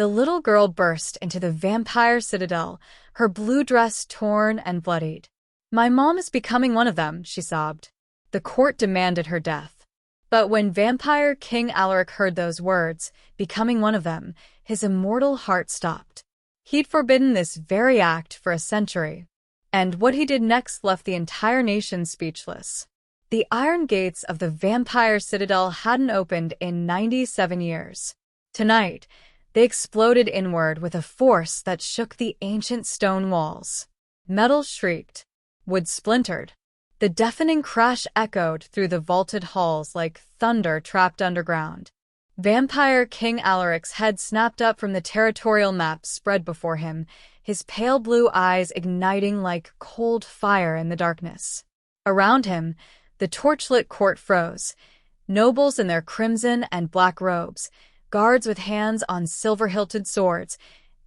The little girl burst into the vampire citadel, her blue dress torn and bloodied. "My mom is becoming one of them," she sobbed. The court demanded her death. But when Vampire King Alaric heard those words, becoming one of them, his immortal heart stopped. He'd forbidden this very act for a century. And what he did next left the entire nation speechless. The iron gates of the vampire citadel hadn't opened in 97 years. Tonight, they exploded inward with a force that shook the ancient stone walls. Metal shrieked. Wood splintered. The deafening crash echoed through the vaulted halls like thunder trapped underground. Vampire King Alaric's head snapped up from the territorial map spread before him, his pale blue eyes igniting like cold fire in the darkness. Around him, the torchlit court froze. Nobles in their crimson and black robes, guards with hands on silver-hilted swords,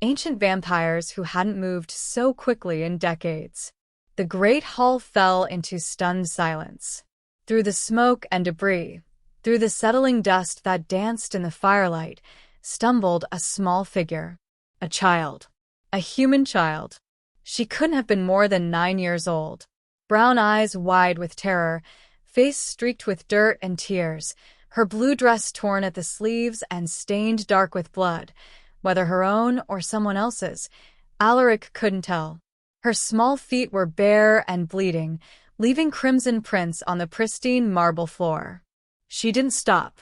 ancient vampires who hadn't moved so quickly in decades. The great hall fell into stunned silence. Through the smoke and debris, through the settling dust that danced in the firelight, stumbled a small figure. A child. A human child. She couldn't have been more than 9 years old. Brown eyes wide with terror, face streaked with dirt and tears, her blue dress torn at the sleeves and stained dark with blood. Whether her own or someone else's, Alaric couldn't tell. Her small feet were bare and bleeding, leaving crimson prints on the pristine marble floor. She didn't stop.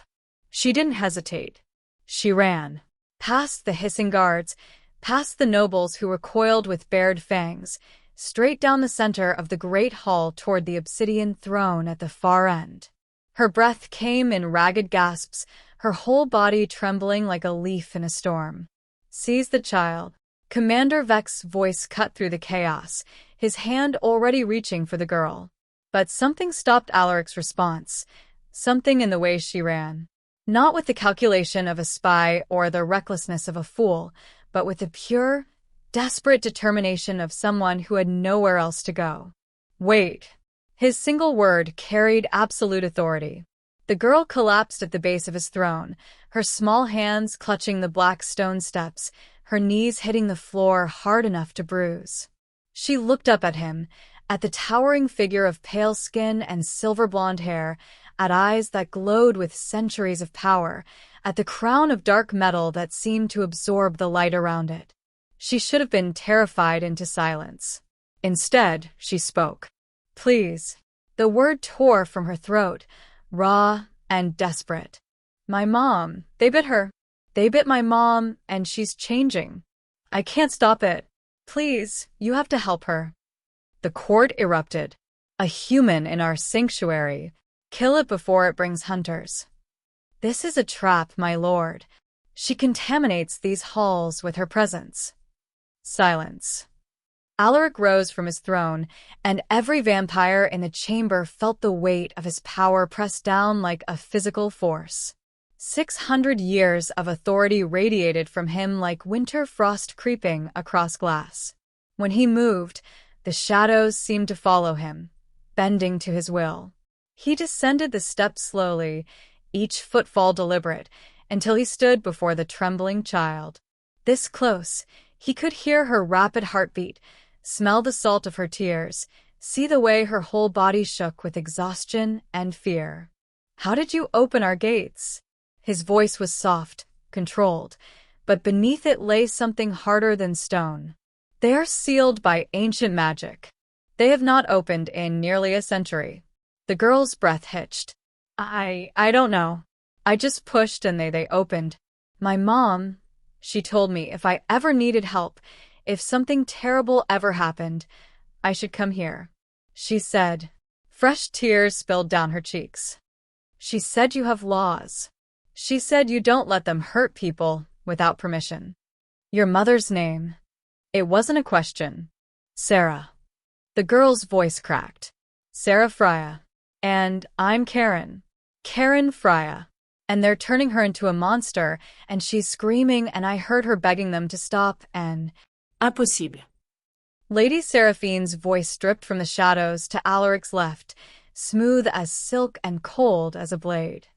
She didn't hesitate. She ran. Past the hissing guards, past the nobles who recoiled with bared fangs, straight down the center of the great hall toward the obsidian throne at the far end. Her breath came in ragged gasps, her whole body trembling like a leaf in a storm. "Seize the child." Commander Vex's voice cut through the chaos, his hand already reaching for the girl. But something stopped Alaric's response, something in the way she ran. Not with the calculation of a spy or the recklessness of a fool, but with the pure, desperate determination of someone who had nowhere else to go. "Wait." His single word carried absolute authority. The girl collapsed at the base of his throne, her small hands clutching the black stone steps, her knees hitting the floor hard enough to bruise. She looked up at him, at the towering figure of pale skin and silver-blonde hair, at eyes that glowed with centuries of power, at the crown of dark metal that seemed to absorb the light around it. She should have been terrified into silence. Instead, she spoke. "Please." The word tore from her throat, raw and desperate. "My mom, they bit her. They bit my mom, and she's changing. I can't stop it. Please, you have to help her." The court erupted. "A human in our sanctuary. Kill it before it brings hunters." "This is a trap, my lord. She contaminates these halls with her presence." Silence. Alaric rose from his throne, and every vampire in the chamber felt the weight of his power pressed down like a physical force. 600 years of authority radiated from him like winter frost creeping across glass. When he moved, the shadows seemed to follow him, bending to his will. He descended the steps slowly, each footfall deliberate, until he stood before the trembling child. This close, he could hear her rapid heartbeat, smell the salt of her tears, see the way her whole body shook with exhaustion and fear. "How did you open our gates?" His voice was soft, controlled, but beneath it lay something harder than stone. "They are sealed by ancient magic. They have not opened in nearly a century." The girl's breath hitched. I don't know. I just pushed and they opened. My mom, she told me if I ever needed help, if something terrible ever happened, I should come here. She said." Fresh tears spilled down her cheeks. "She said you have laws. She said you don't let them hurt people without permission." "Your mother's name?" It wasn't a question. "Sarah." The girl's voice cracked. "Sarah Freya. And I'm Karen. Karen Freya. And they're turning her into a monster, and she's screaming, and I heard her begging them to stop, and—" "Impossible." Lady Seraphine's voice dripped from the shadows to Alaric's left, smooth as silk and cold as a blade.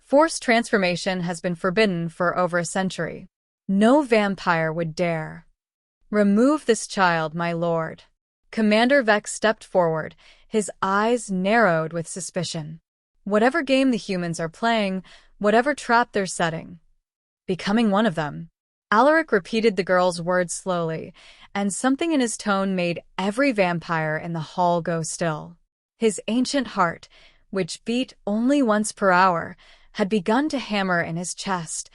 "Forced transformation has been forbidden for over a century. No vampire would dare. Remove this child, my lord. Commander Vex stepped forward, his eyes narrowed with suspicion. Whatever game the humans are playing, whatever trap they're setting. Becoming one of them. Alaric repeated the girl's words slowly, and something in his tone made every vampire in the hall go still. His ancient heart, which beat only once per hour, had begun to hammer in his chest,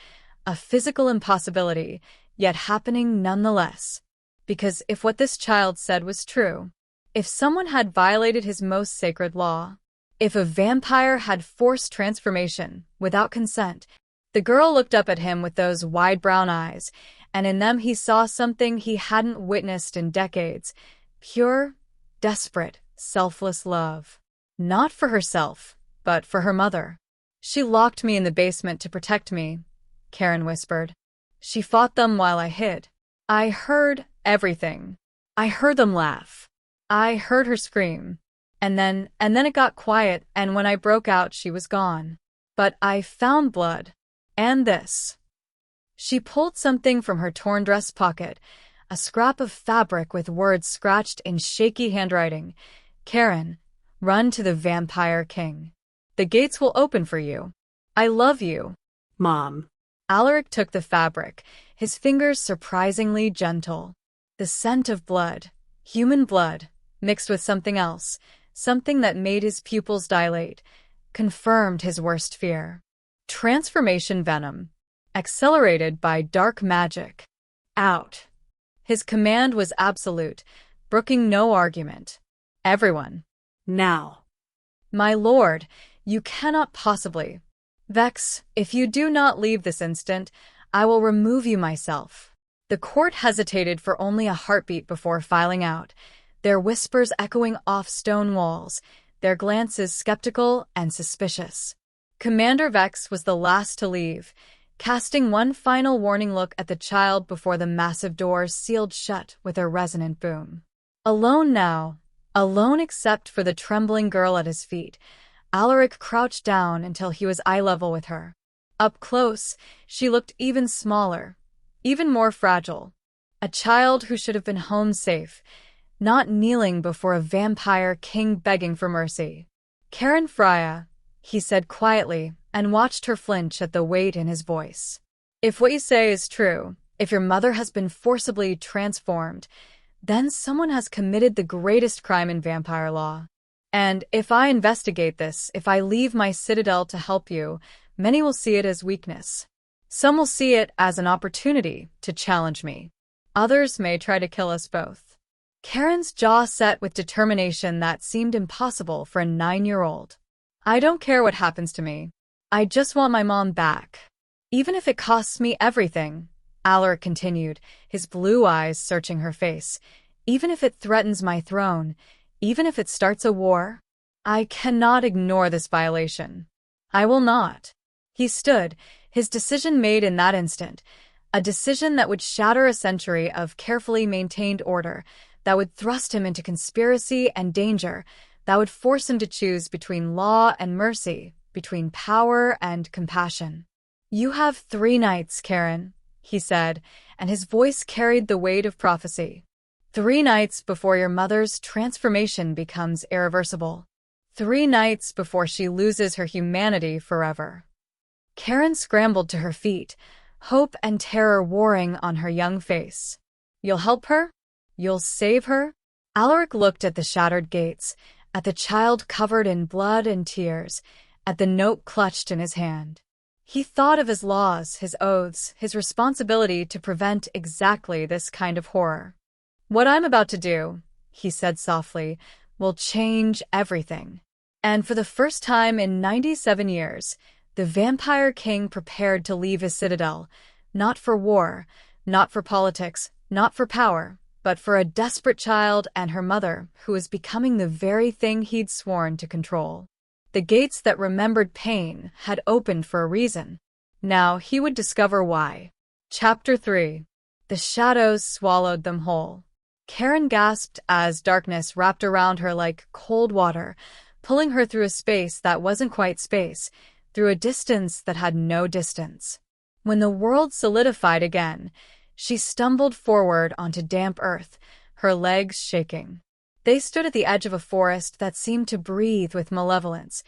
a physical impossibility, yet happening nonetheless. Because if what this child said was true, if someone had violated his most sacred law, if a vampire had forced transformation without consent, the girl looked up at him with those wide brown eyes, and in them he saw something he hadn't witnessed in decades. Pure, desperate, selfless love. Not for herself, but for her mother. She locked me in the basement to protect me, Karen whispered. She fought them while I hid. I heard everything. I heard them laugh. I heard her scream. And then it got quiet, and when I broke out, she was gone. But I found blood. And this. She pulled something from her torn dress pocket, a scrap of fabric with words scratched in shaky handwriting. Karen, run to the Vampire King. The gates will open for you. I love you. Mom. Alaric took the fabric, his fingers surprisingly gentle. The scent of blood, human blood, mixed with something else, something that made his pupils dilate, confirmed his worst fear. Transformation venom, accelerated by dark magic. Out. His command was absolute, brooking no argument. Everyone. Now. My lord, you cannot possibly. Vex, if you do not leave this instant, I will remove you myself. The court hesitated for only a heartbeat before filing out, their whispers echoing off stone walls, their glances skeptical and suspicious. Commander Vex was the last to leave, casting one final warning look at the child before the massive doors sealed shut with a resonant boom. Alone now, alone except for the trembling girl at his feet, Alaric crouched down until he was eye level with her. Up close, she looked even smaller, even more fragile. A child who should have been home safe, not kneeling before a vampire king begging for mercy. Karen Freya, he said quietly, and watched her flinch at the weight in his voice. If what you say is true, if your mother has been forcibly transformed, then someone has committed the greatest crime in vampire law. And if I investigate this, if I leave my citadel to help you, many will see it as weakness. Some will see it as an opportunity to challenge me. Others may try to kill us both. Karen's jaw set with determination that seemed impossible for a 9-year-old. I don't care what happens to me. I just want my mom back. Even if it costs me everything, Alaric continued, his blue eyes searching her face. Even if it threatens my throne, even if it starts a war, I cannot ignore this violation. I will not. He stood, his decision made in that instant, a decision that would shatter a century of carefully maintained order, that would thrust him into conspiracy and danger, that would force him to choose between law and mercy, between power and compassion. You have 3 nights, Karen, he said, and his voice carried the weight of prophecy. 3 nights before your mother's transformation becomes irreversible. 3 nights before she loses her humanity forever. Karen scrambled to her feet, hope and terror warring on her young face. You'll help her? You'll save her? Alaric looked at the shattered gates, at the child covered in blood and tears, at the note clutched in his hand. He thought of his laws, his oaths, his responsibility to prevent exactly this kind of horror. What I'm about to do, he said softly, will change everything. And for the first time in 97 years, the Vampire King prepared to leave his citadel, not for war, not for politics, not for power, but for a desperate child and her mother who was becoming the very thing he'd sworn to control. The gates that remembered pain had opened for a reason. Now he would discover why. Chapter 3. The shadows swallowed them whole. Karen gasped as darkness wrapped around her like cold water, pulling her through a space that wasn't quite space, through a distance that had no distance. When the world solidified again, she stumbled forward onto damp earth, her legs shaking. They stood at the edge of a forest that seemed to breathe with malevolence,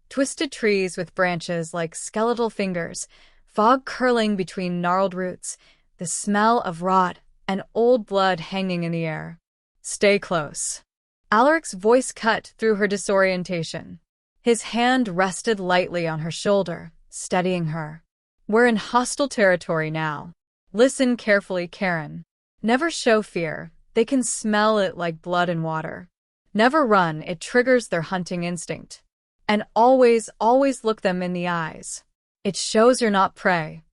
twisted trees with branches like skeletal fingers, fog curling between gnarled roots, the smell of rot and old blood hanging in the air. "Stay close." Alaric's voice cut through her disorientation. His hand rested lightly on her shoulder, steadying her. "We're in hostile territory now. Listen carefully, Karen. Never show fear. They can smell it like blood and water. Never run, it triggers their hunting instinct. And always, always look them in the eyes. It shows you're not prey."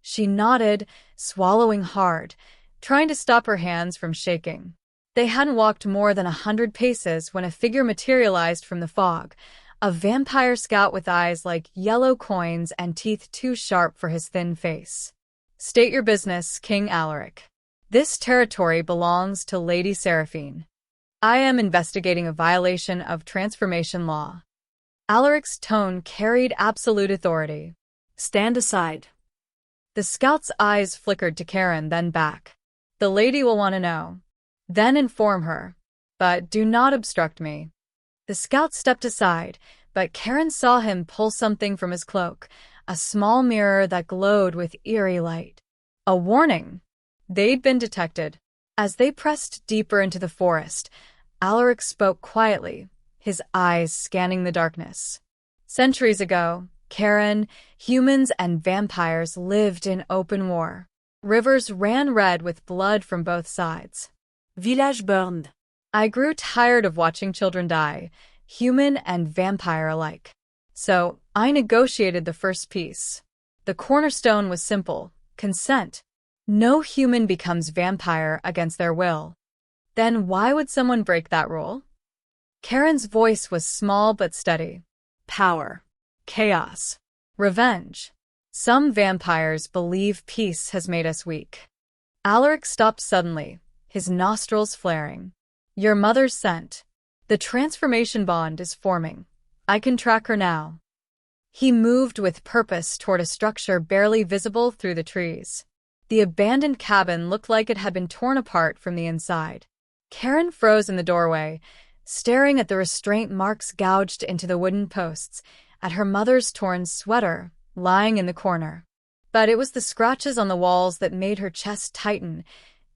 She nodded, swallowing hard, trying to stop her hands from shaking. They hadn't walked more than 100 paces when a figure materialized from the fog, a vampire scout with eyes like yellow coins and teeth too sharp for his thin face. "State your business, King Alaric. This territory belongs to Lady Seraphine. I am investigating a violation of transformation law." Alaric's tone carried absolute authority. Stand aside. The scout's eyes flickered to Karen, then back. "The lady will want to know. Then inform her. But do not obstruct me." The scout stepped aside, but Karen saw him pull something from his cloak, a small mirror that glowed with eerie light. A warning. They'd been detected. As they pressed deeper into the forest, Alaric spoke quietly, his eyes scanning the darkness. "Centuries ago, Karen, humans and vampires lived in open war. Rivers ran red with blood from both sides. Village burned. I grew tired of watching children die, human and vampire alike. So I negotiated the first peace. The cornerstone was simple: consent. No human becomes vampire against their will. Then why would someone break that rule?" Karen's voice was small but steady. Power. Chaos. Revenge. Some vampires believe peace has made us weak. Alaric stopped suddenly, his nostrils flaring. "Your mother's scent. The transformation bond is forming. I can track her now." He moved with purpose toward a structure barely visible through the trees. The abandoned cabin looked like it had been torn apart from the inside. Karen froze in the doorway, staring at the restraint marks gouged into the wooden posts, at her mother's torn sweater lying in the corner. But it was the scratches on the walls that made her chest tighten,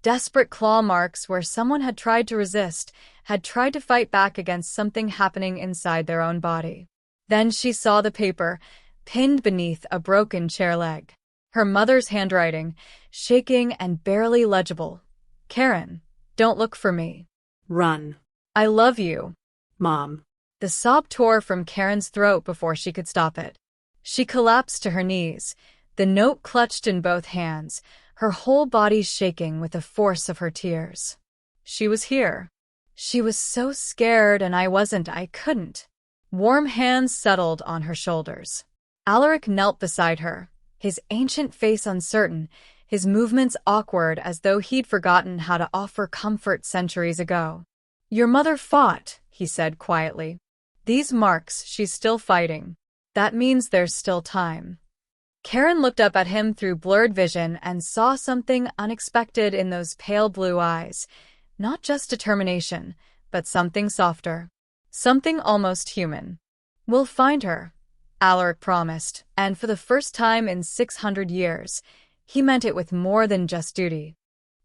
desperate claw marks where someone had tried to resist, had tried to fight back against something happening inside their own body. Then she saw the paper, pinned beneath a broken chair leg. Her mother's handwriting, shaking and barely legible. "Karen, don't look for me. Run. I love you." Mom. The sob tore from Karen's throat before she could stop it. She collapsed to her knees, the note clutched in both hands, her whole body shaking with the force of her tears. She was here. She was so scared, and I couldn't. Warm hands settled on her shoulders. Alaric knelt beside her, his ancient face uncertain, his movements awkward as though he'd forgotten how to offer comfort centuries ago. "Your mother fought," he said quietly. "These marks, she's still fighting. That means there's still time." Karen looked up at him through blurred vision and saw something unexpected in those pale blue eyes. Not just determination, but something softer. Something almost human. "We'll find her," Alaric promised, and for the first time in 600 years, he meant it with more than just duty.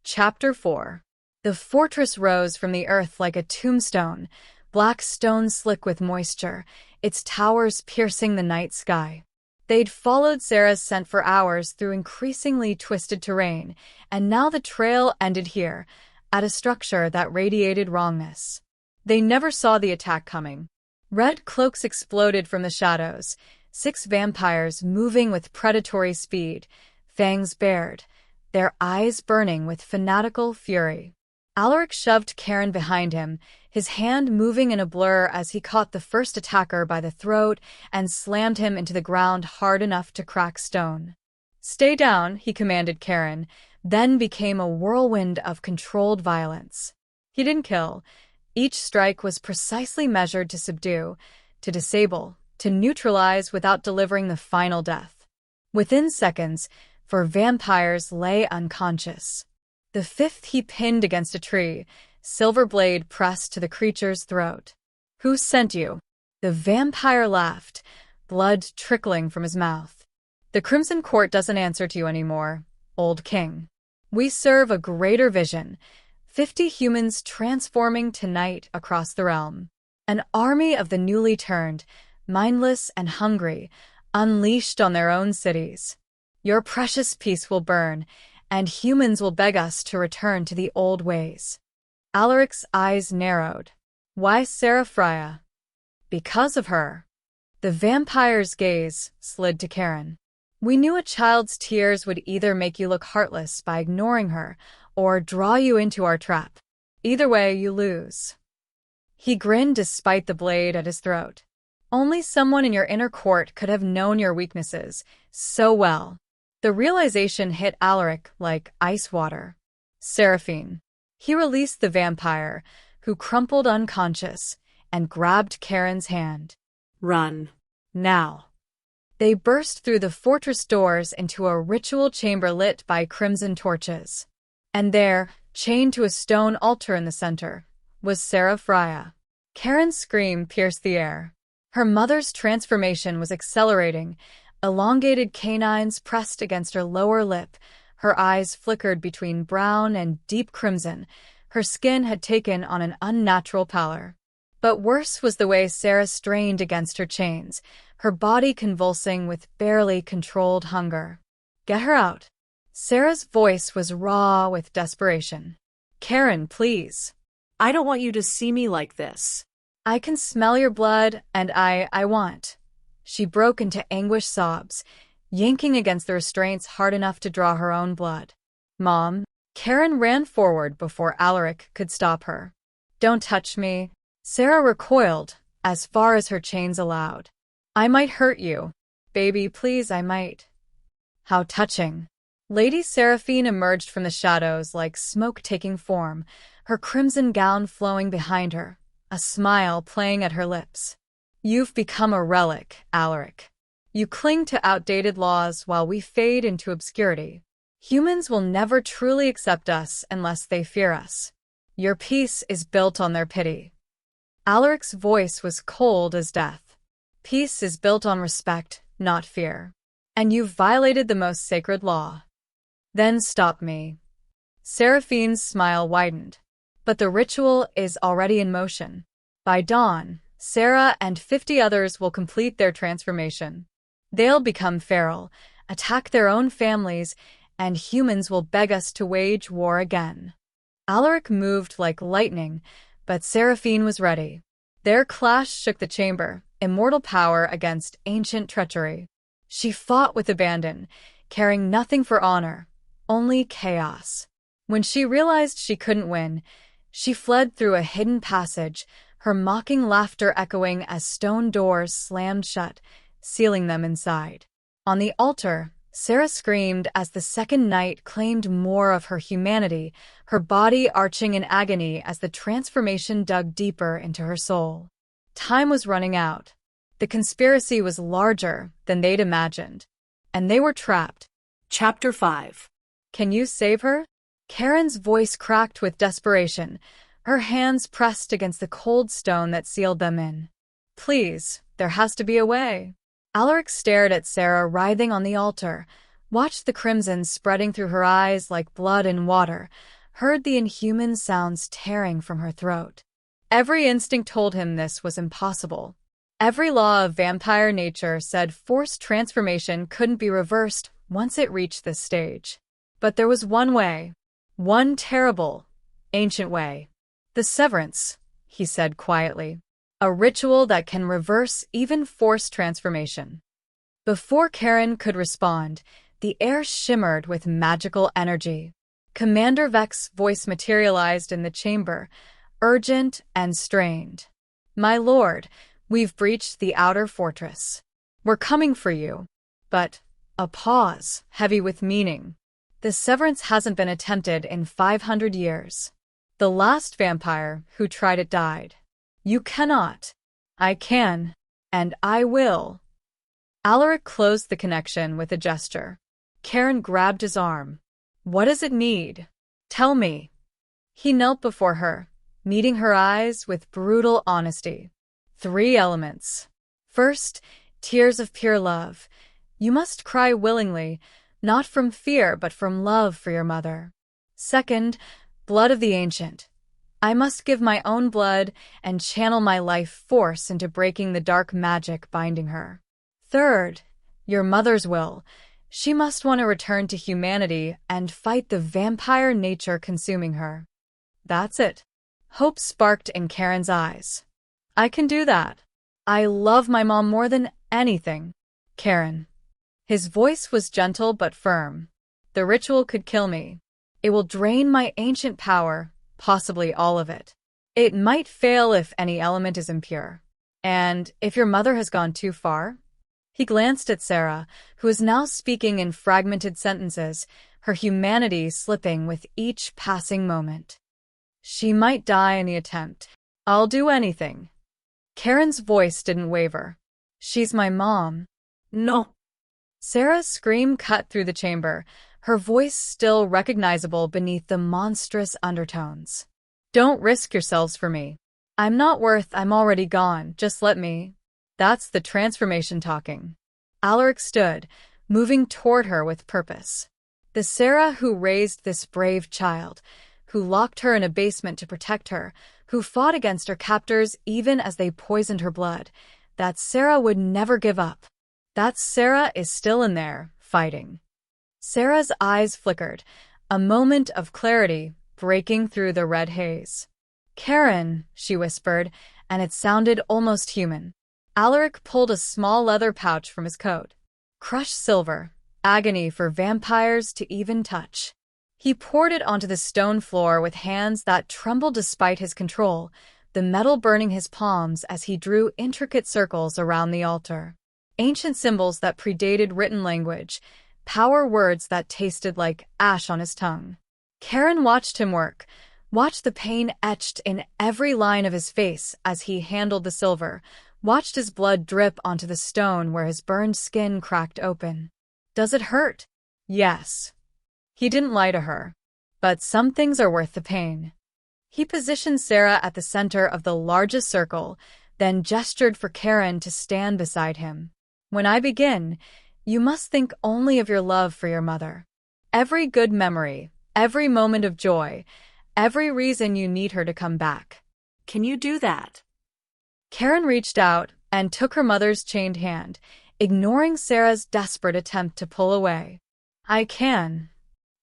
Chapter 4. The fortress rose from the earth like a tombstone, black stone slick with moisture, its towers piercing the night sky. They'd followed Sarah's scent for hours through increasingly twisted terrain, and now the trail ended here, at a structure that radiated wrongness. They never saw the attack coming. Red cloaks exploded from the shadows, 6 vampires moving with predatory speed, fangs bared, their eyes burning with fanatical fury. Alaric shoved Karen behind him, his hand moving in a blur as he caught the first attacker by the throat and slammed him into the ground hard enough to crack stone. "Stay down," he commanded Karen, then became a whirlwind of controlled violence. He didn't kill. Each strike was precisely measured to subdue, to disable, to neutralize without delivering the final death. Within seconds, 4 vampires lay unconscious. The 5th he pinned against a tree, silver blade pressed to the creature's throat. "Who sent you?" The vampire laughed, blood trickling from his mouth. "The Crimson Court doesn't answer to you anymore, old king. We serve a greater vision, 50 humans transforming tonight across the realm. An army of the newly turned, mindless and hungry, unleashed on their own cities. Your precious peace will burn, and humans will beg us to return to the old ways." Alaric's eyes narrowed. "Why Sarah Freya?" "Because of her." The vampire's gaze slid to Karen. "We knew a child's tears would either make you look heartless by ignoring her, or draw you into our trap. Either way, you lose." He grinned despite the blade at his throat. "Only someone in your inner court could have known your weaknesses so well." The realization hit Alaric like ice water. "Seraphine." He released the vampire, who crumpled unconscious, and grabbed Karen's hand. Run. Now. They burst through the fortress doors into a ritual chamber lit by crimson torches. And there, chained to a stone altar in the center, was Sarah Freya. Karen's scream pierced the air. Her mother's transformation was accelerating, elongated canines pressed against her lower lip, her eyes flickered between brown and deep crimson. Her skin had taken on an unnatural pallor. But worse was the way Sarah strained against her chains, her body convulsing with barely controlled hunger. "Get her out." Sarah's voice was raw with desperation. "Karen, please." I don't want you to see me like this. "I can smell your blood, and I want." She broke into anguished sobs, yanking against the restraints hard enough to draw her own blood. "Mom." Karen ran forward before Alaric could stop her. "Don't touch me." Sarah recoiled, as far as her chains allowed. "I might hurt you. Baby, please, I might." How touching. Lady Seraphine emerged from the shadows like smoke taking form, her crimson gown flowing behind her, a smile playing at her lips. "You've become a relic, Alaric. You cling to outdated laws while we fade into obscurity. Humans will never truly accept us unless they fear us. Your peace is built on their pity." Alaric's voice was cold as death. "Peace is built on respect, not fear. And you've violated the most sacred law." "Then stop me." Seraphine's smile widened. "But the ritual is already in motion. By dawn, Sarah and 50 others will complete their transformation. They'll become feral, attack their own families, and humans will beg us to wage war again." Alaric moved like lightning, but Seraphine was ready. Their clash shook the chamber, immortal power against ancient treachery. She fought with abandon, caring nothing for honor, only chaos. When she realized she couldn't win, she fled through a hidden passage, her mocking laughter echoing as stone doors slammed shut, sealing them inside. On the altar, Sarah screamed as the second night claimed more of her humanity, her body arching in agony as the transformation dug deeper into her soul. Time was running out. The conspiracy was larger than they'd imagined, and they were trapped. Chapter 5. "Can you save her?" Karen's voice cracked with desperation, her hands pressed against the cold stone that sealed them in. "Please, there has to be a way." Alaric stared at Sarah writhing on the altar, watched the crimson spreading through her eyes like blood in water, heard the inhuman sounds tearing from her throat. Every instinct told him this was impossible. Every law of vampire nature said forced transformation couldn't be reversed once it reached this stage. But there was one way. One terrible, ancient way. "The severance," he said quietly. "A ritual that can reverse even forced transformation." Before Karen could respond, the air shimmered with magical energy. Commander Vex's voice materialized in the chamber, urgent and strained. "My lord, we've breached the outer fortress. We're coming for you." But a pause, heavy with meaning. "The severance hasn't been attempted in 500 years. The last vampire who tried it died. You cannot." "I can, and I will." Alaric closed the connection with a gesture. Karen grabbed his arm. What does it need? Tell me. He knelt before her, meeting her eyes with brutal honesty. 3 elements. First, tears of pure love. You must cry willingly, not from fear but from love for your mother. Second, blood of the ancient. I must give my own blood and channel my life force into breaking the dark magic binding her. Third, your mother's will. She must want to return to humanity and fight the vampire nature consuming her. That's it. Hope sparked in Karen's eyes. I can do that. I love my mom more than anything. Karen. His voice was gentle but firm. The ritual could kill me. It will drain my ancient power, possibly all of it. It might fail if any element is impure. And if your mother has gone too far? He glanced at Sarah, who was now speaking in fragmented sentences, her humanity slipping with each passing moment. She might die in the attempt. I'll do anything. Karen's voice didn't waver. She's my mom. No. Sarah's scream cut through the chamber, her voice still recognizable beneath the monstrous undertones. Don't risk yourselves for me. I'm not worth I'm already gone, just let me. That's the transformation talking. Alaric stood, moving toward her with purpose. The Sarah who raised this brave child, who locked her in a basement to protect her, who fought against her captors even as they poisoned her blood, that Sarah would never give up. That Sarah is still in there, fighting. Sarah's eyes flickered, a moment of clarity breaking through the red haze. Karen, she whispered, and it sounded almost human. Alaric pulled a small leather pouch from his coat. Crushed silver, agony for vampires to even touch. He poured it onto the stone floor with hands that trembled despite his control, the metal burning his palms as he drew intricate circles around the altar. Ancient symbols that predated written language, power words that tasted like ash on his tongue. Karen watched him work, watched the pain etched in every line of his face as he handled the silver, watched his blood drip onto the stone where his burned skin cracked open. Does it hurt? Yes. He didn't lie to her. But some things are worth the pain. He positioned Sarah at the center of the largest circle, then gestured for Karen to stand beside him. When I begin, you must think only of your love for your mother. Every good memory, every moment of joy, every reason you need her to come back. Can you do that? Karen reached out and took her mother's chained hand, ignoring Sarah's desperate attempt to pull away. I can.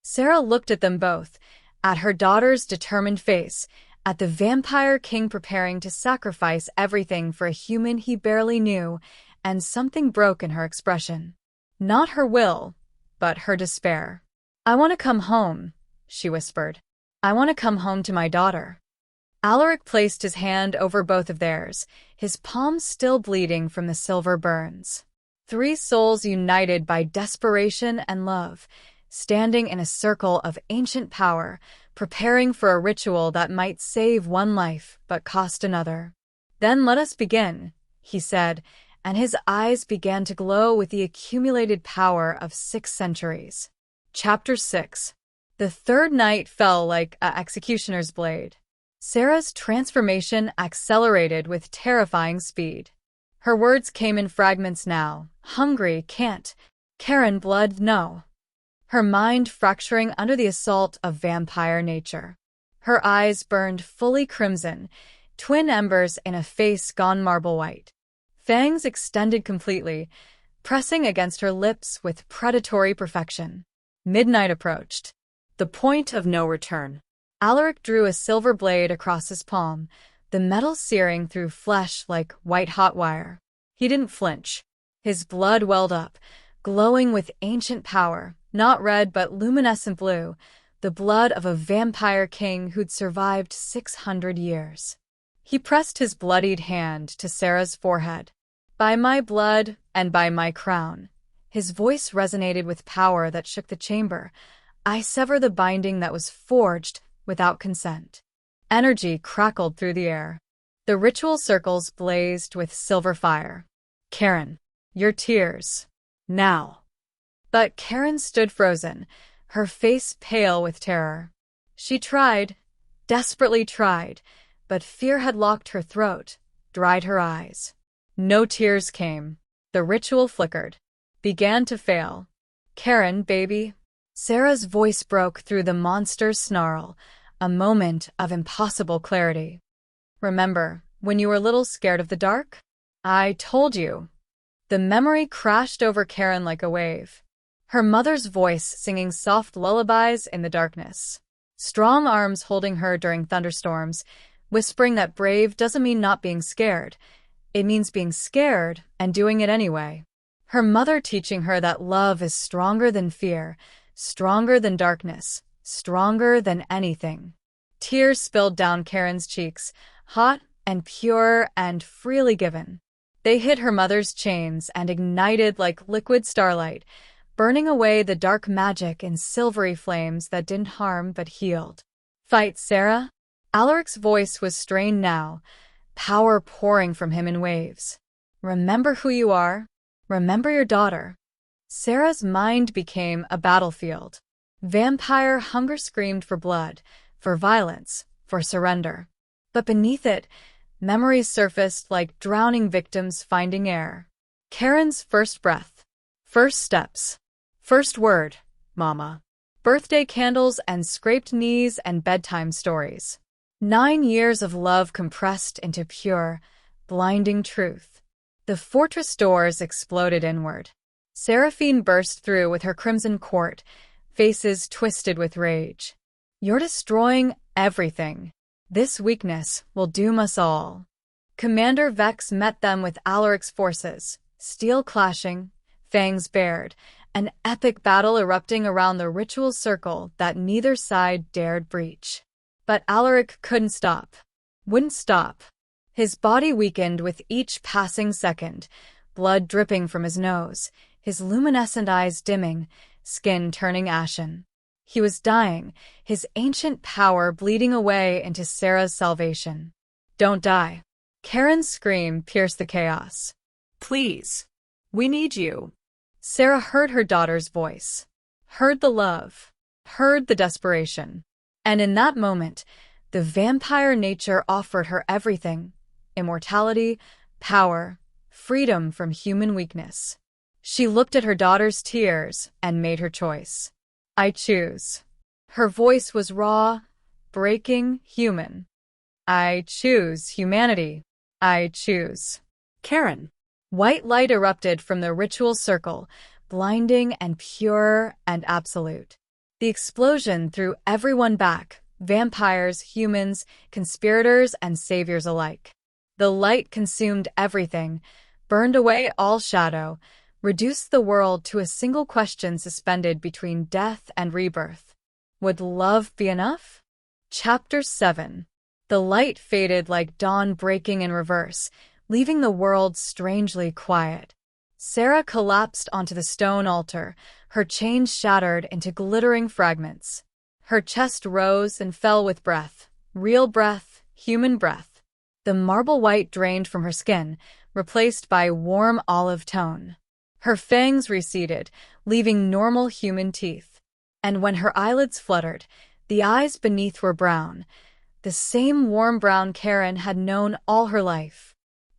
Sarah looked at them both, at her daughter's determined face, at the vampire king preparing to sacrifice everything for a human he barely knew, and something broke in her expression. Not her will, but her despair. I want to come home, she whispered. I want to come home to my daughter. Alaric placed his hand over both of theirs, his palms still bleeding from the silver burns. 3 souls united by desperation and love, standing in a circle of ancient power, preparing for a ritual that might save one life but cost another. Then let us begin, he said, and his eyes began to glow with the accumulated power of 6 centuries. Chapter 6. The third night fell like an executioner's blade. Sarah's transformation accelerated with terrifying speed. Her words came in fragments now. Hungry, can't. Karen, blood, no. Her mind fracturing under the assault of vampire nature. Her eyes burned fully crimson, twin embers in a face gone marble white. Fangs extended completely, pressing against her lips with predatory perfection. Midnight approached. The point of no return. Alaric drew a silver blade across his palm, the metal searing through flesh like white-hot wire. He didn't flinch. His blood welled up, glowing with ancient power, not red but luminescent blue, the blood of a vampire king who'd survived 600 years. He pressed his bloodied hand to Sarah's forehead. By my blood and by my crown. His voice resonated with power that shook the chamber. I sever the binding that was forged without consent. Energy crackled through the air. The ritual circles blazed with silver fire. Karen, your tears. Now. But Karen stood frozen, her face pale with terror. She tried, desperately tried, but fear had locked her throat, dried her eyes. No tears came. The ritual flickered, began to fail. Karen, baby. Sarah's voice broke through the monster's snarl, a moment of impossible clarity. Remember, when you were little scared of the dark? I told you. The memory crashed over Karen like a wave. Her mother's voice singing soft lullabies in the darkness. Strong arms holding her during thunderstorms, whispering that brave doesn't mean not being scared. It means being scared and doing it anyway. Her mother teaching her that love is stronger than fear, stronger than darkness, stronger than anything. Tears spilled down Karen's cheeks, hot and pure and freely given. They hit her mother's chains and ignited like liquid starlight, burning away the dark magic in silvery flames that didn't harm but healed. Fight, Sarah? Alaric's voice was strained now, power pouring from him in waves. Remember who you are. Remember your daughter. Sarah's mind became a battlefield. Vampire hunger screamed for blood, for violence, for surrender. But beneath it, memories surfaced like drowning victims finding air. Karen's first breath. First steps. First word, Mama. Birthday candles and scraped knees and bedtime stories. 9 years of love compressed into pure, blinding truth. The fortress doors exploded inward. Seraphine burst through with her crimson court, faces twisted with rage. You're destroying everything. This weakness will doom us all. Commander Vex met them with Alaric's forces, steel clashing, fangs bared, an epic battle erupting around the ritual circle that neither side dared breach. But Alaric couldn't stop. Wouldn't stop. His body weakened with each passing second, blood dripping from his nose, his luminescent eyes dimming, skin turning ashen. He was dying, his ancient power bleeding away into Sarah's salvation. Don't die. Karen's scream pierced the chaos. Please. We need you. Sarah heard her daughter's voice, heard the love, heard the desperation. And in that moment, the vampire nature offered her everything: immortality, power, freedom from human weakness. She looked at her daughter's tears and made her choice. I choose. Her voice was raw, breaking, human. I choose humanity. I choose. Karen. White light erupted from the ritual circle, blinding and pure and absolute. The explosion threw everyone back, vampires, humans, conspirators, and saviors alike. The light consumed everything, burned away all shadow, reduced the world to a single question suspended between death and rebirth. Would love be enough? Chapter 7. The light faded like dawn breaking in reverse, leaving the world strangely quiet. Sarah collapsed onto the stone altar, her chains shattered into glittering fragments. Her chest rose and fell with breath, real breath, human breath. The marble white drained from her skin, replaced by warm olive tone. Her fangs receded, leaving normal human teeth. And when her eyelids fluttered, the eyes beneath were brown, the same warm brown Karen had known all her life.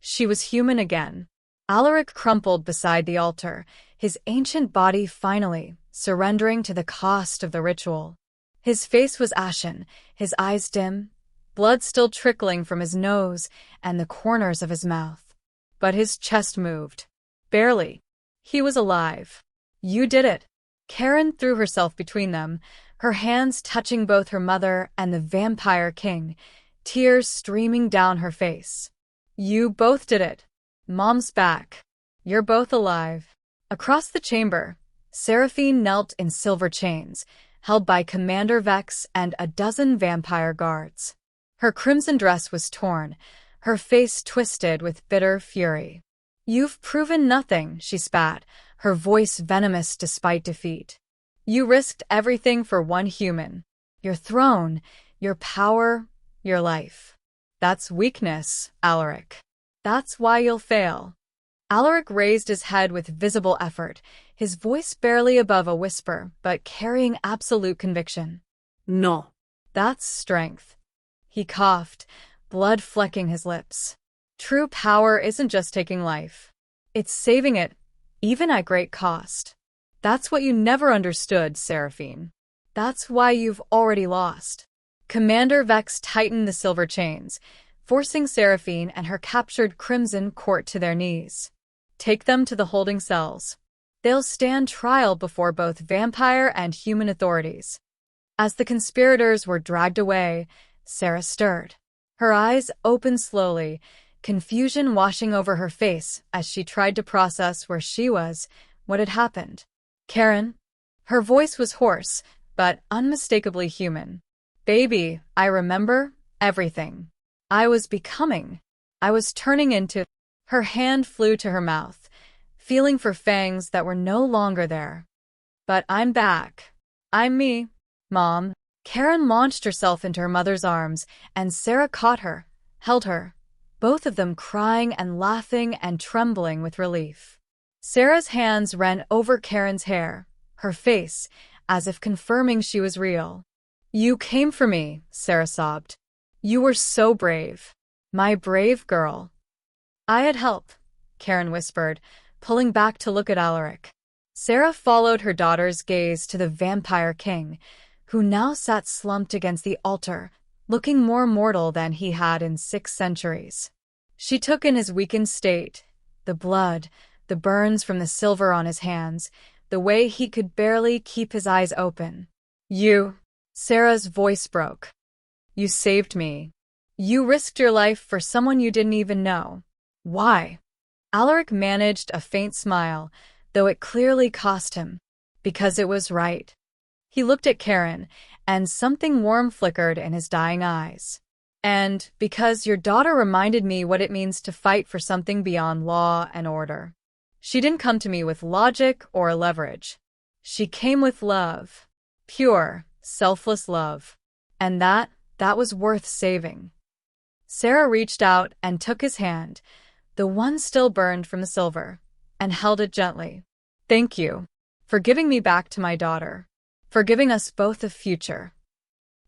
She was human again. Alaric crumpled beside the altar, his ancient body finally surrendering to the cost of the ritual. His face was ashen, his eyes dim, blood still trickling from his nose and the corners of his mouth. But his chest moved. Barely. He was alive. You did it. Karen threw herself between them, her hands touching both her mother and the vampire king, tears streaming down her face. You both did it. Mom's back. You're both alive. Across the chamber, Seraphine knelt in silver chains, held by Commander Vex and a dozen vampire guards. Her crimson dress was torn, her face twisted with bitter fury. You've proven nothing, she spat, her voice venomous despite defeat. You risked everything for one human. Your throne, your power, your life. That's weakness, Alaric. That's why you'll fail. Alaric raised his head with visible effort, his voice barely above a whisper, but carrying absolute conviction. No. That's strength. He coughed, blood flecking his lips. True power isn't just taking life. It's saving it, even at great cost. That's what you never understood, Seraphine. That's why you've already lost. Commander Vex tightened the silver chains, forcing Seraphine and her captured Crimson Court to their knees. Take them to the holding cells. They'll stand trial before both vampire and human authorities. As the conspirators were dragged away, Sarah stirred. Her eyes opened slowly, confusion washing over her face as she tried to process where she was, what had happened. Karen? Her voice was hoarse, but unmistakably human. Baby, I remember everything. I was becoming. I was turning into. Her hand flew to her mouth, feeling for fangs that were no longer there. But I'm back. I'm me, Mom. Karen launched herself into her mother's arms, and Sarah caught her, held her, both of them crying and laughing and trembling with relief. Sarah's hands ran over Karen's hair, her face, as if confirming she was real. You came for me, Sarah sobbed. You were so brave. My brave girl. I had help, Karen whispered, pulling back to look at Alaric. Sarah followed her daughter's gaze to the vampire king, who now sat slumped against the altar, looking more mortal than he had in 6 centuries. She took in his weakened state, the blood, the burns from the silver on his hands, the way he could barely keep his eyes open. You, Sarah's voice broke. You saved me. You risked your life for someone you didn't even know. Why? Alaric managed a faint smile, though it clearly cost him. Because it was right. He looked at Karen, and something warm flickered in his dying eyes. And because your daughter reminded me what it means to fight for something beyond law and order. She didn't come to me with logic or leverage. She came with love. Pure, selfless love. And that was worth saving. Sarah reached out and took his hand, the one still burned from the silver, and held it gently. Thank you for giving me back to my daughter, for giving us both a future.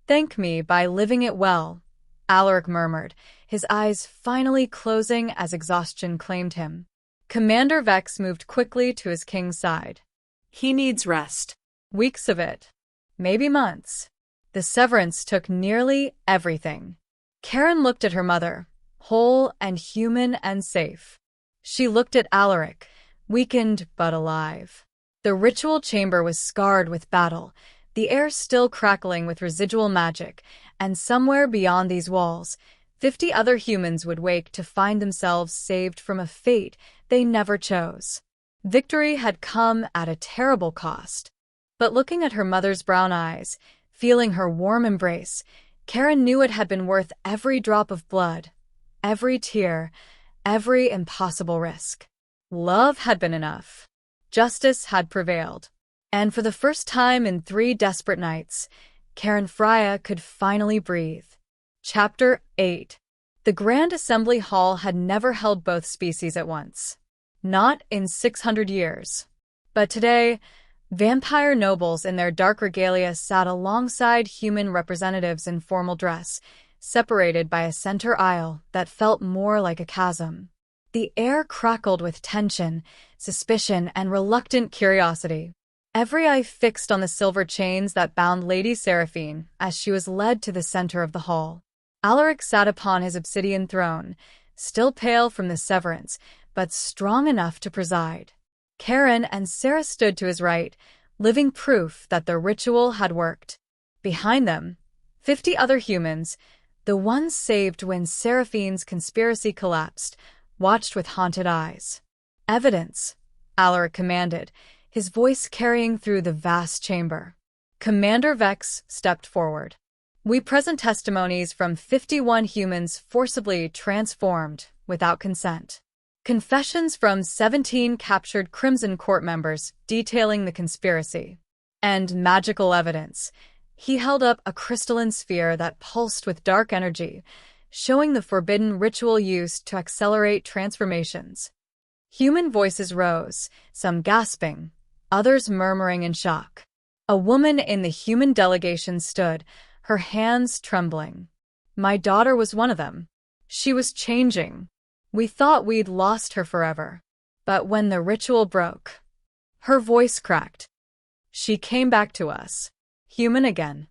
Thank me by living it well, Alaric murmured, his eyes finally closing as exhaustion claimed him. Commander Vex moved quickly to his king's side. He needs rest. Weeks of it. Maybe months. The severance took nearly everything. Karen looked at her mother, whole and human and safe. She looked at Alaric, weakened but alive. The ritual chamber was scarred with battle, the air still crackling with residual magic, and somewhere beyond these walls, 50 other humans would wake to find themselves saved from a fate they never chose. Victory had come at a terrible cost. But looking at her mother's brown eyes, feeling her warm embrace, Karen knew it had been worth every drop of blood, every tear, every impossible risk. Love had been enough. Justice had prevailed. And for the first time in 3 desperate nights, Karen Freya could finally breathe. Chapter 8. The Grand Assembly Hall had never held both species at once. Not in 600 years. But today, vampire nobles in their dark regalia sat alongside human representatives in formal dress, separated by a center aisle that felt more like a chasm. The air crackled with tension, suspicion, and reluctant curiosity. Every eye fixed on the silver chains that bound Lady Seraphine as she was led to the center of the hall. Alaric sat upon his obsidian throne, still pale from the severance, but strong enough to preside. Karen and Sarah stood to his right, living proof that the ritual had worked. Behind them, 50 other humans, the ones saved when Seraphine's conspiracy collapsed, watched with haunted eyes. Evidence, Alaric commanded, his voice carrying through the vast chamber. Commander Vex stepped forward. We present testimonies from 51 humans forcibly transformed without consent. Confessions from 17 captured Crimson Court members detailing the conspiracy. And magical evidence. He held up a crystalline sphere that pulsed with dark energy, showing the forbidden ritual used to accelerate transformations. Human voices rose, some gasping, others murmuring in shock. A woman in the human delegation stood, her hands trembling. My daughter was one of them. She was changing. We thought we'd lost her forever. But when the ritual broke, her voice cracked. She came back to us, human again.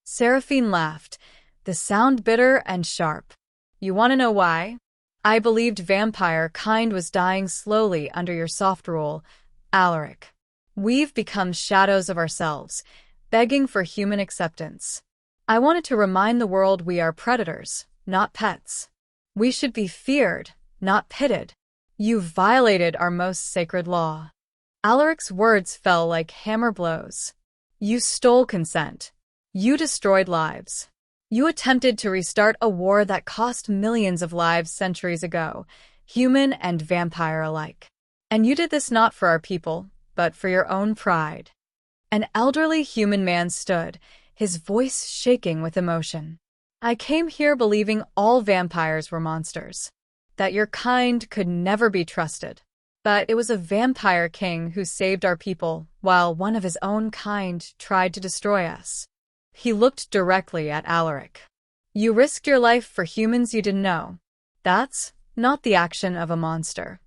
Seraphine laughed, the sound bitter and sharp. You want to know why? I believed vampire kind was dying slowly under your soft rule, Alaric. We've become shadows of ourselves, begging for human acceptance. I wanted to remind the world we are predators, not pets. We should be feared, not pitted. You violated our most sacred law. Alaric's words fell like hammer blows. You stole consent. You destroyed lives. You attempted to restart a war that cost millions of lives centuries ago, human and vampire alike. And you did this not for our people, but for your own pride. An elderly human man stood, his voice shaking with emotion. I came here believing all vampires were monsters, that your kind could never be trusted. But it was a vampire king who saved our people, while one of his own kind tried to destroy us. He looked directly at Alaric. You risked your life for humans you didn't know. That's not the action of a monster.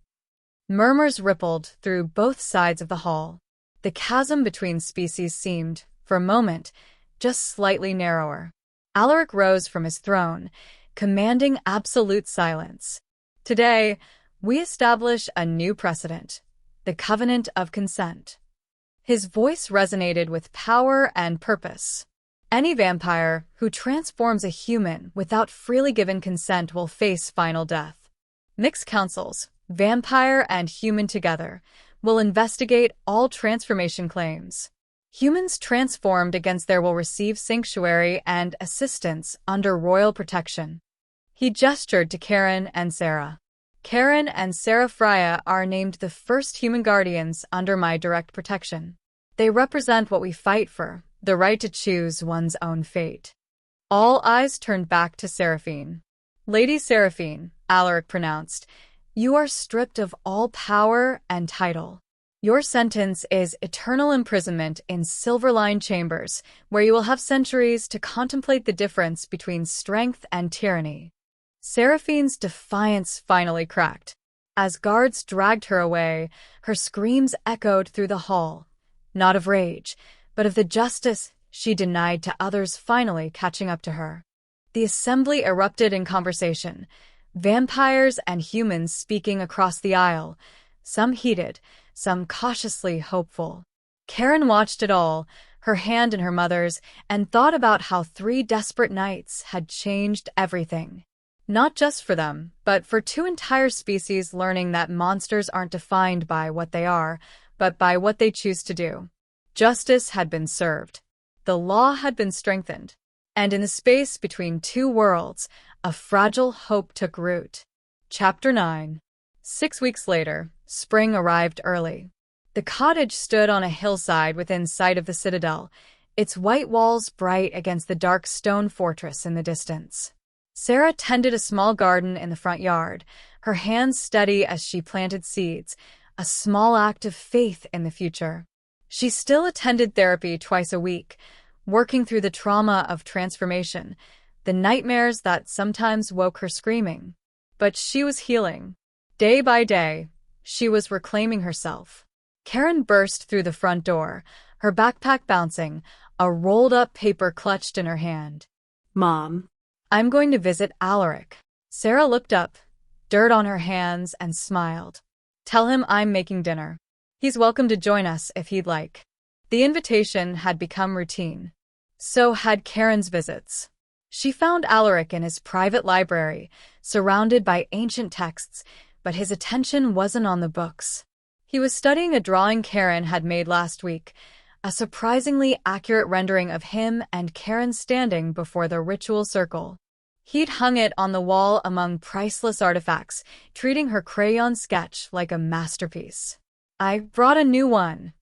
Murmurs rippled through both sides of the hall. The chasm between species seemed, for a moment, just slightly narrower. Alaric rose from his throne, commanding absolute silence. Today, we establish a new precedent, the Covenant of Consent. His voice resonated with power and purpose. Any vampire who transforms a human without freely given consent will face final death. Mixed councils, vampire and human together, will investigate all transformation claims. Humans transformed against there will receive sanctuary and assistance under royal protection. He gestured to Karen and Sarah. Karen and Sarah Freya are named the first human guardians under my direct protection. They represent what we fight for, the right to choose one's own fate. All eyes turned back to Seraphine. Lady Seraphine, Alaric pronounced, you are stripped of all power and title. Your sentence is eternal imprisonment in silver-lined chambers, where you will have centuries to contemplate the difference between strength and tyranny. Seraphine's defiance finally cracked. As guards dragged her away, her screams echoed through the hall, not of rage, but of the justice she denied to others finally catching up to her. The assembly erupted in conversation, vampires and humans speaking across the aisle, some heated, some cautiously hopeful. Karen watched it all, her hand in her mother's, and thought about how 3 desperate nights had changed everything. Not just for them, but for 2 entire species learning that monsters aren't defined by what they are, but by what they choose to do. Justice had been served. The law had been strengthened. And in the space between 2 worlds, a fragile hope took root. Chapter 9. 6 weeks later, spring arrived early. The cottage stood on a hillside within sight of the citadel, its white walls bright against the dark stone fortress in the distance. Sarah tended a small garden in the front yard, her hands steady as she planted seeds, a small act of faith in the future. She still attended therapy twice a week, working through the trauma of transformation, the nightmares that sometimes woke her screaming. But she was healing. Day by day, she was reclaiming herself. Karen burst through the front door, her backpack bouncing, a rolled-up paper clutched in her hand. Mom. I'm going to visit Alaric. Sarah looked up, dirt on her hands, and smiled. Tell him I'm making dinner. He's welcome to join us if he'd like. The invitation had become routine. So had Karen's visits. She found Alaric in his private library, surrounded by ancient texts, but his attention wasn't on the books. He was studying a drawing Karen had made last week, a surprisingly accurate rendering of him and Karen standing before the ritual circle. He'd hung it on the wall among priceless artifacts, treating her crayon sketch like a masterpiece. I brought a new one,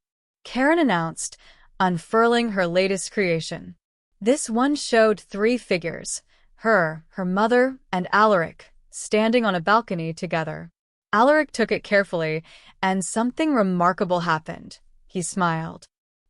Karen announced, unfurling her latest creation. This one showed 3 figures, her mother, and Alaric, standing on a balcony together. Alaric took it carefully, and something remarkable happened. He smiled.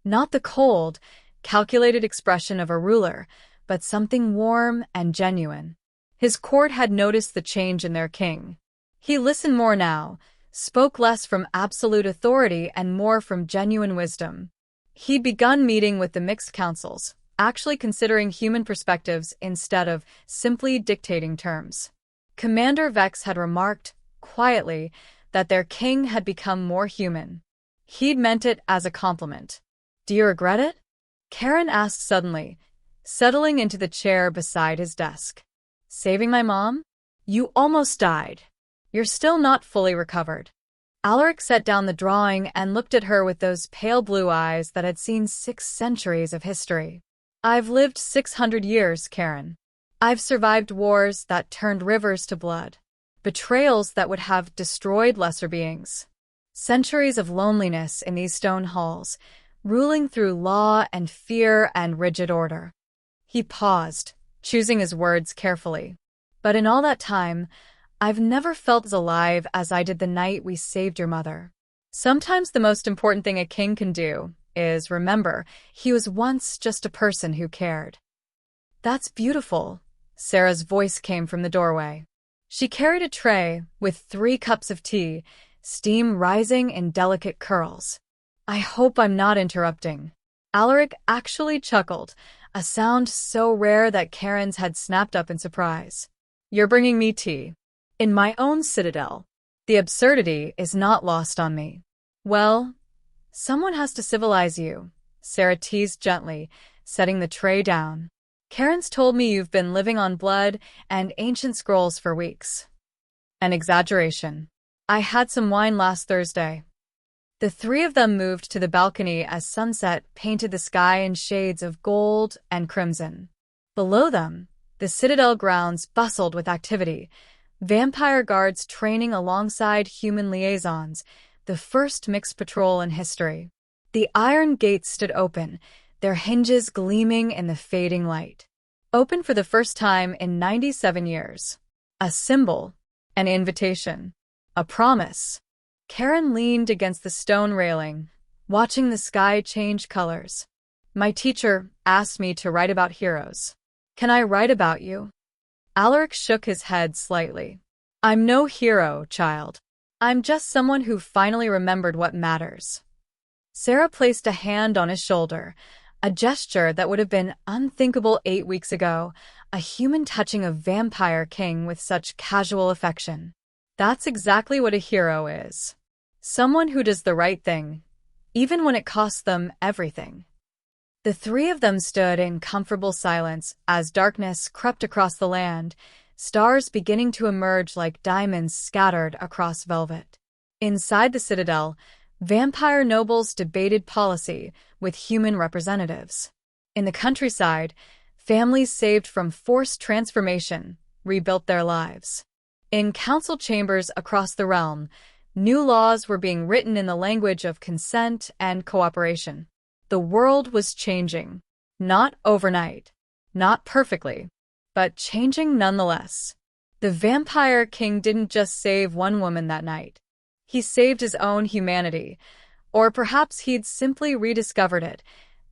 Not the cold, calculated expression of a ruler, but something warm and genuine. His court had noticed the change in their king. He listened more now, spoke less from absolute authority and more from genuine wisdom. He'd begun meeting with the mixed councils, actually considering human perspectives instead of simply dictating terms. Commander Vex had remarked, quietly, that their king had become more human. He'd meant it as a compliment. "Do you regret it?" Karen asked suddenly, settling into the chair beside his desk. "Saving my mom? You almost died. You're still not fully recovered." Alaric set down the drawing and looked at her with those pale blue eyes that had seen 6 centuries of history. "I've lived 600 years, Karen. I've survived wars that turned rivers to blood, betrayals that would have destroyed lesser beings, centuries of loneliness in these stone halls, ruling through law and fear and rigid order." He paused, choosing his words carefully. "But in all that time, I've never felt as alive as I did the night we saved your mother." Sometimes the most important thing a king can do is remember he was once just a person who cared. "That's beautiful." Sarah's voice came from the doorway. She carried a tray with 3 cups of tea, steam rising in delicate curls. "I hope I'm not interrupting." Alaric actually chuckled, a sound so rare that Karen's had snapped up in surprise. "You're bringing me tea. In my own citadel. The absurdity is not lost on me." "Well, someone has to civilize you," Sarah teased gently, setting the tray down. "Karen's told me you've been living on blood and ancient scrolls for weeks." "An exaggeration. I had some wine last Thursday." The 3 of them moved to the balcony as sunset painted the sky in shades of gold and crimson. Below them, the citadel grounds bustled with activity, vampire guards training alongside human liaisons, the first mixed patrol in history. The iron gates stood open, their hinges gleaming in the fading light. Open for the first time in 97 years. A symbol, an invitation, a promise. Karen leaned against the stone railing, watching the sky change colors. "My teacher asked me to write about heroes. Can I write about you?" Alaric shook his head slightly. "I'm no hero, child. I'm just someone who finally remembered what matters." Sarah placed a hand on his shoulder, a gesture that would have been unthinkable 8 weeks ago, a human touching a vampire king with such casual affection. That's exactly what a hero is. Someone who does the right thing, even when it costs them everything. The 3 of them stood in comfortable silence as darkness crept across the land, stars beginning to emerge like diamonds scattered across velvet. Inside the citadel, vampire nobles debated policy with human representatives. In the countryside, families saved from forced transformation rebuilt their lives. In council chambers across the realm, new laws were being written in the language of consent and cooperation. The world was changing. Not overnight, not perfectly, but changing nonetheless. The vampire king didn't just save one woman that night. He saved his own humanity, or perhaps he'd simply rediscovered it,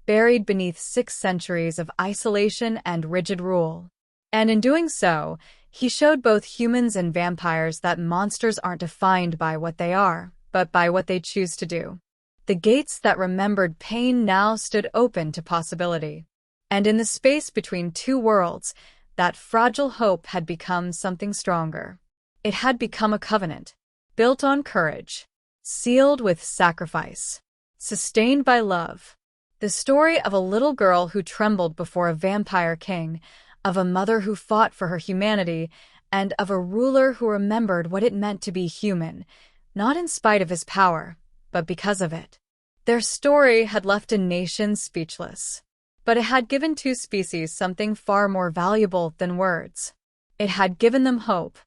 buried beneath 6 centuries of isolation and rigid rule. And in doing so, he showed both humans and vampires that monsters aren't defined by what they are, but by what they choose to do. The gates that remembered pain now stood open to possibility. And in the space between 2 worlds, that fragile hope had become something stronger. It had become a covenant, built on courage, sealed with sacrifice, sustained by love. The story of a little girl who trembled before a vampire king, of a mother who fought for her humanity, and of a ruler who remembered what it meant to be human, not in spite of his power, but because of it. Their story had left a nation speechless. But it had given 2 species something far more valuable than words. It had given them hope.